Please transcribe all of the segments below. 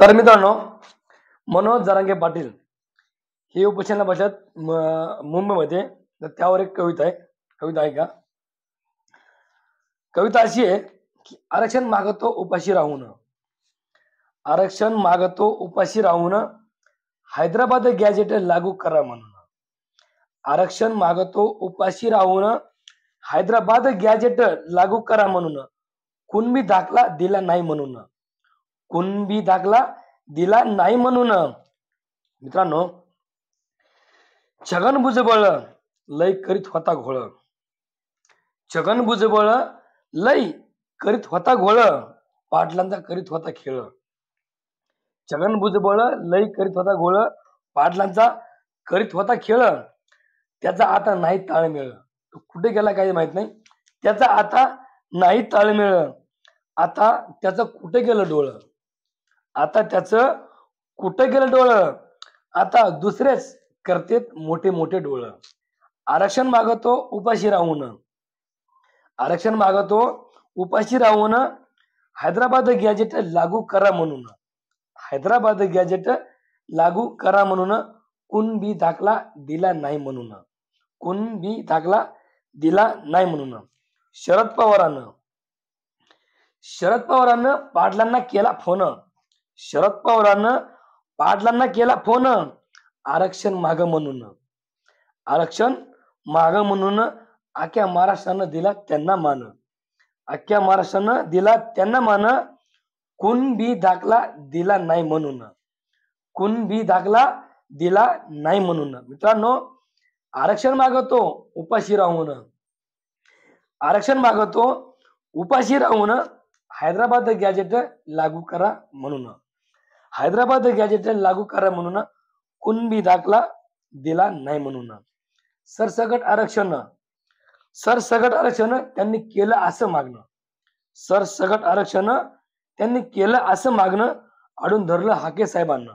तर मित्रांनो, मनोज जरांगे पाटील हे उपोषणाला बसतात मुंबईमध्ये. तर त्यावर एक कविता आहे का? कविता अशी आहे की आरक्षण मागतो उपाशी राहून, आरक्षण मागतो उपाशी राहून, हैदराबाद गॅजेट लागू करा म्हणून. आरक्षण मागतो उपाशी राहून, हैदराबाद गॅजेट लागू करा म्हणून, कुणबी दाखला दिला नाही म्हणून, कुणबी दाखला दिला नाही म्हणून. मित्रांनो, छगन भुजबळ लय करीत होता घोळ, छगन भुजबळ लय करीत होता घोळ, पाटलांचा करीत होता खेळ. छगन भुजबळ लय करीत होता घोळ, पाटलांचा करीत होता खेळ. त्याचा आता नाही ताळमेळ, तो कुठे गेला काही माहित नाही. त्याचा आता नाही ताळमेळ, आता त्याचं कुठे गेलं डोळ, आता त्याचं कुठे गेलं डोळ, आता दुसरेच करतेत मोठे मोठे डोळ. आरक्षण मागतो उपाशी राहून, आरक्षण मागतो उपाशी राहून, हैदराबाद गॅजेट लागू करा म्हणून, हैदराबाद गॅजेट लागू करा म्हणून, कुणबी दाखला दिला नाही म्हणून, कुणबी दाखला दिला नाही म्हणून. शरद पवारांना पाटलांना केला फोन, शरद पवारांना पाटलांना केला फोन, आरक्षण माग म्हणून, आरक्षण माग म्हणून. अख्ख्या महाराष्ट्रानं दिला त्यांना मान, अख्ख्या महाराष्ट्रानं दिला त्यांना मान, कुणबी दाखला दिला नाही म्हणून, कुणबी दाखला दिला नाही म्हणून. मित्रांनो, आरक्षण मागतो उपाशी राहून, आरक्षण मागतो उपाशी राहून, हैदराबाद गॅजेट लागू करा म्हणून, हैदराबाद गॅजेट लागू करा म्हणून, कुणबी दाखला दिला नाही म्हणून. सरसकट आरक्षण, सरसकट आरक्षण त्यांनी केलं असं मागणं, सरसकट आरक्षण त्यांनी केलं असं मागणं, अडवून धरलं हाके साहेबांना,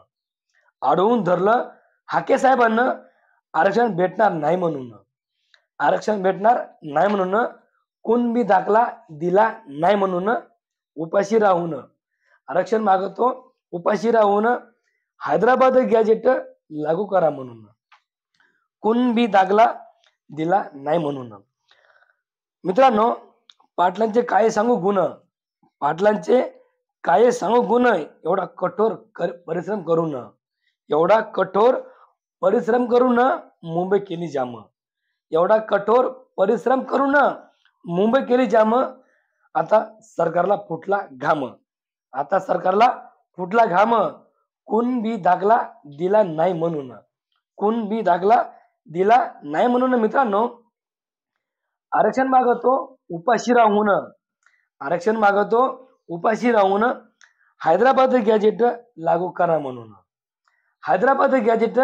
अडवून धरलं हाके साहेबांना. आरक्षण भेटणार नाही म्हणून, आरक्षण भेटणार नाही म्हणून, कुणबी दाखला दिला नाही म्हणून, उपाशी राहून. आरक्षण मागतो उपाशी राहून, हैदराबाद गॅजेट लागू करा म्हणून, कुणबी दाखला दिला नाही म्हणून. मित्रांनो, पाटलांचे काय सांगू गुण, पाटलांचे काय सांगू गुण. एवढा कठोर परिश्रम करून, एवढा कठोर परिश्रम करून मुंबई केली जाम, एवढा कठोर परिश्रम करून मुंबई केली जाम. आता सरकारला फुटला घाम, आता सरकारला फुटला घाम, कुणबी दाखला दिला नाही म्हणून, कुणबी दाखला दिला नाही म्हणून. मित्रांनो, आरक्षण मागतो उपाशी राहून, आरक्षण मागतो उपाशी राहून, हैदराबाद गॅजेट लागू करा म्हणून, हैदराबाद गॅजेट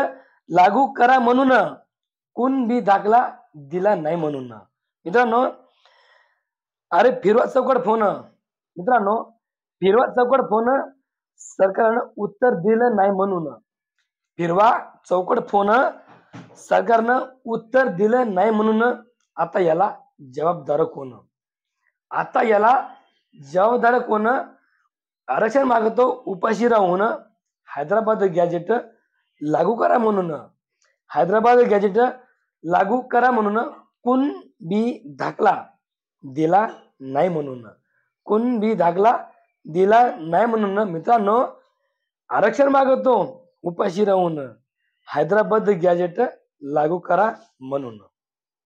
लागू करा म्हणून, कुणबी दाखला दिला नाही म्हणून. मित्रांनो, अरे फिरवा चौकट फोन, मित्रांनो फिरवा चौकट फोन, सरकारनं उत्तर दिलं नाही म्हणून, फिरवा चौकट फोन, सरकारनं उत्तर दिलं नाही म्हणून. आता याला जबाबदार कोण, आता याला जबाबदार कोण. आरक्षण मागतो उपाशी राहून, हैदराबाद गॅजेट लागू करा म्हणून, हैदराबाद गॅजेट लागू करा म्हणून, कुणबी दाखला दिला नाही म्हणून, कुणबी दाखला दिला नाही म्हणून. मित्रांनो, आरक्षण मागतो उपाशी राहून, हैदराबाद गॅजेट लागू करा म्हणून.